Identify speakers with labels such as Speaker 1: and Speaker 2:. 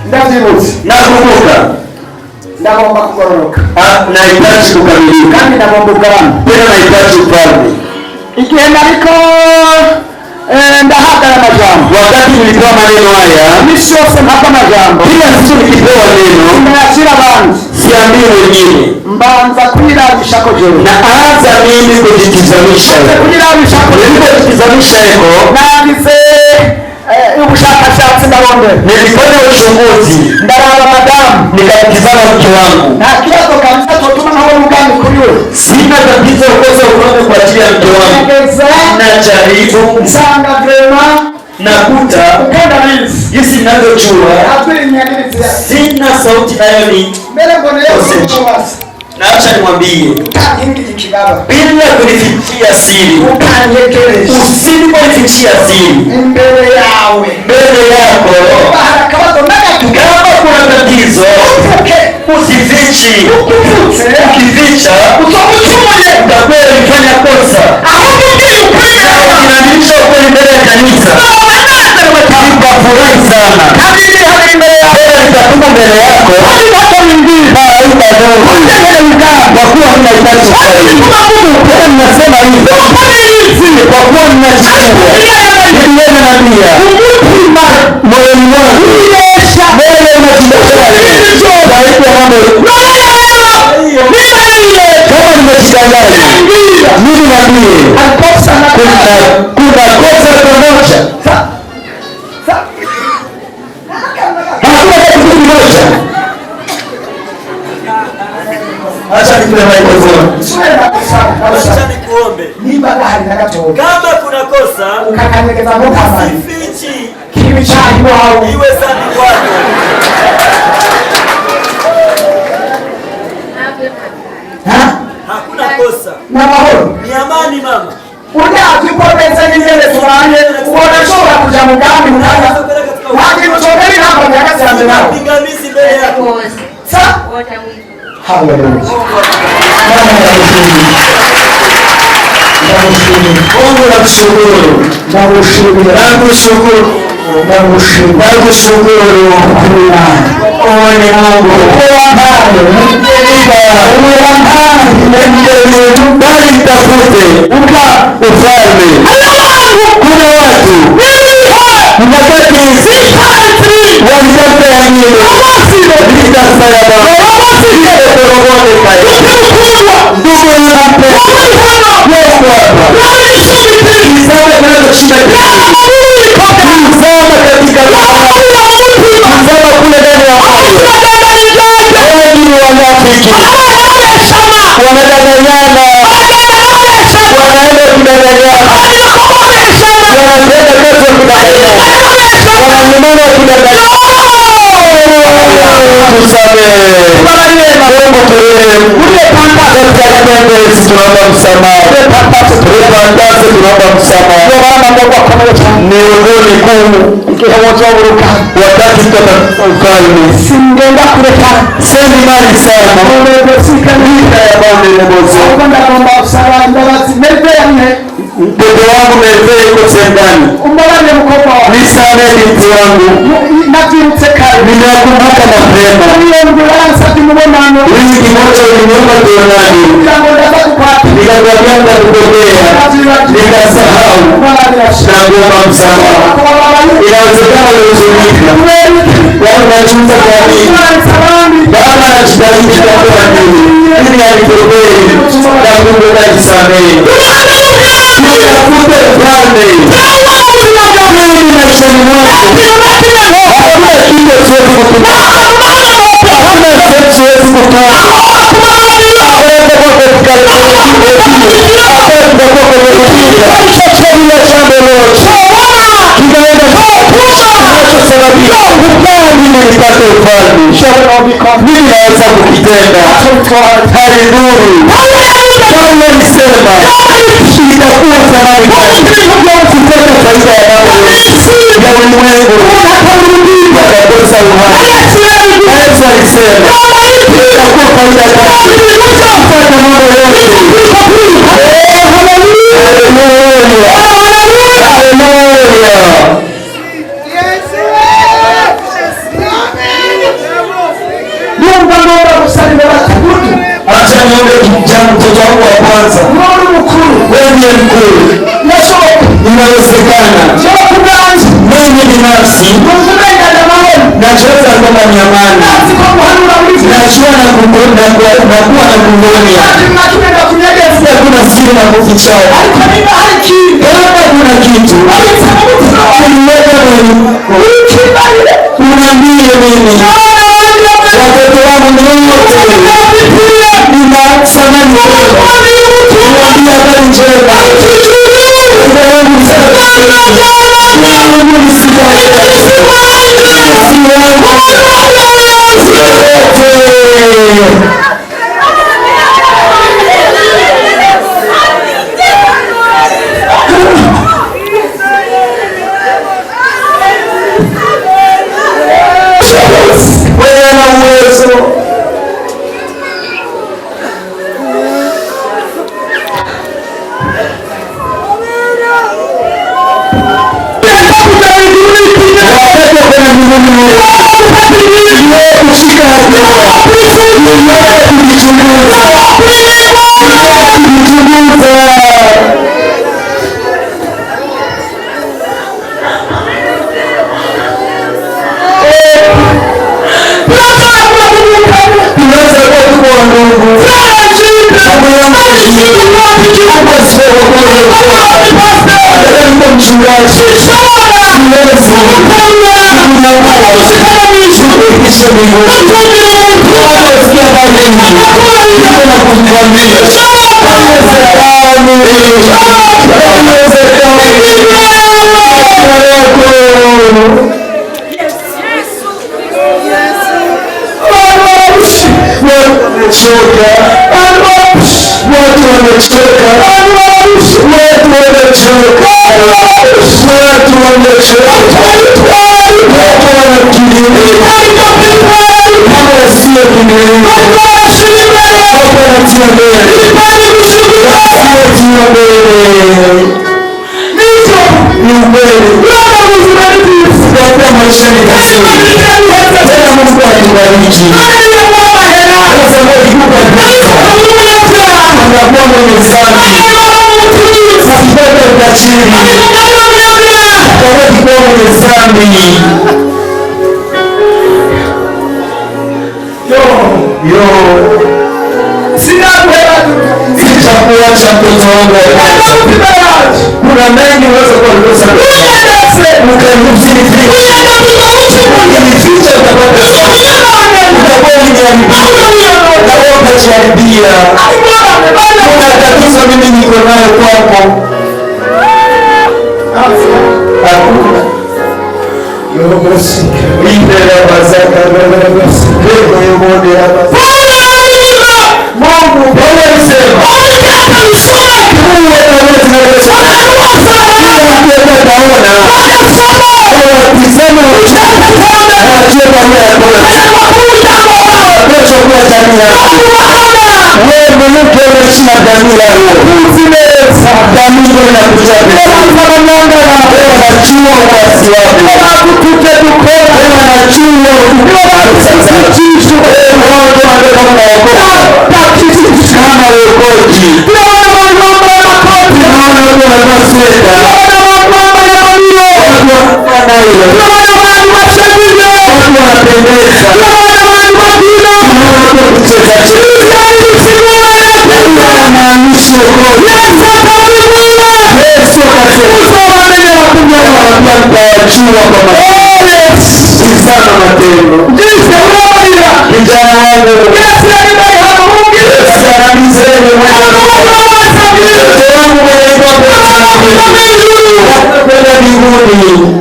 Speaker 1: Ndavyibutse.
Speaker 2: Nakumbuka.
Speaker 1: Ndagomba kugororoka.
Speaker 2: Nahitaji kukamilika.
Speaker 1: Kandi ndagomba ugabana.
Speaker 2: Tena nahitaji ufalme.
Speaker 1: Igihe nariko ndahaga amajambo.
Speaker 2: Wakati nilipewa maneno haya,
Speaker 1: misi yose mpaka amajambo.
Speaker 2: Kila siku nikipewa neno,
Speaker 1: ninayashira abandi.
Speaker 2: Siambii wengine.
Speaker 1: Mbanza kuyirabisha ko jewe.
Speaker 2: Na anza mimi kujitizamisha.
Speaker 1: Kuyirabisha ko jewe.
Speaker 2: Kujitizamisha eko.
Speaker 1: Nagize ubushakashatsi ndabonde.
Speaker 2: Nilifanya uchunguzi.
Speaker 1: Ndaraba madamu.
Speaker 2: Nikatizama mke wangu.
Speaker 1: Na kibazo kabisa totuma nawe mugani kuri we.
Speaker 2: Sina tatizo kosa ukwame kwa ajili ya mke wangu. Najaribu.
Speaker 1: Nsanga vrema.
Speaker 2: Nakuta.
Speaker 1: Ukenda hizi.
Speaker 2: Jinsi ninavyojua. Sina sauti nayo ni.
Speaker 1: Mbele mbone yesu.
Speaker 2: Na acha nikwambie. Bila kunifichia siri. Usinifichia siri.
Speaker 1: Mbele yawe.
Speaker 2: Mbele yako. Kama kuna tatizo. Usifichi. Ukificha. Utakuwa ulifanya kosa. Inanilisha ukweli mbele ya kanisa. Nitafurahi sana. Nitatuma mbele yako. Kwa kuwa ninahitaji ukweli. Ninasema hivyo. Kwa kuwa ninajisikia. Nilienda na pia. Moyoni mwangu. Mbele unajidanganya. Zaidi ya mambo. Kama nimejidanganya. Mimi naambie. Kuna kosa pamoja. Acha nikupe microphone.
Speaker 3: Acha nikuombe. Kama kuna kosa, usifichi. Iwe sani kwako. Hakuna kosa. Ni amani mama.
Speaker 1: Unazikomeza nyingine tubanye unashobora kuja mugambi mkaza wakimchomeli hapa miaka ya mbele
Speaker 3: pingamizi mbele yako.
Speaker 1: Hallelujah.
Speaker 2: Mungu nakushukuru. Nakushukuru. Ni Mungu. Bali mtafute ufalme. Kuna watu mnakati walitafuta ya nini? Nitasa ya Baba. Ndugu yangu Yesu hapa. Nisame katika shida hii. Nisame katika nisame kule ndani ya moyo. Wengi wanafiki. Wanadanganyana. Wanaenda kudanganyana. Wanatenda kazi ya kudanganyana. Wananyimana kudanganyana. Tusamehe. Mungu turehemu. Repentance tunaomba msamaha. Repentance tunaomba msamaha. Miongoni kuu wakati tutapata ufalme. Singenda kuleta sendi mali sana. Mtoto wangu Merve yuko sendani. Nisamehe binti wangu. Ninakumbuka mapema. Wiki moja uliniomba tuonane. Nikakwambia nitakupokea. Nikasahau. Naomba msamaha. Inawezekana ulihuzunika. Unachunza kwa nini? Baba anajitahidi kwa nini? Ili alikupokee. Nakumbuka nisamehe. Tutafute ufalme. Mimi maishani mwangu. Hakuna kitu siwezi kukumbuka. Hakuna sehemu siwezi kukaa. Aweza kwa katika mimi naweza kukitenda. Haidhuru. Kama nisema itakuwa thamani gani? Sitaka faida ya mambo ya ulimwengu yakakosa uhai. Yesu alisema itakuwa faida gani kufanya mambo yote? Haleluya. Haleluya. kijana mtoto wangu wa kwanza. Wewe ndiye mkuu. Inawezekana. Mimi binafsi nachoweza kwamba ni amani. Najua na kuwa na kungonia. Hakuna siri na kufichao. Kama kuna kitu unambie mimi watoto wangu wote nina samani kuambia habari njema sitakuacha mtoto wangu. Kuna mengi unaweza kukosa. Ukificha utapata utajaribia. Kuna tatizo mimi niko nayo kwako. Hakuna. Mungu Bwana alisema Mungu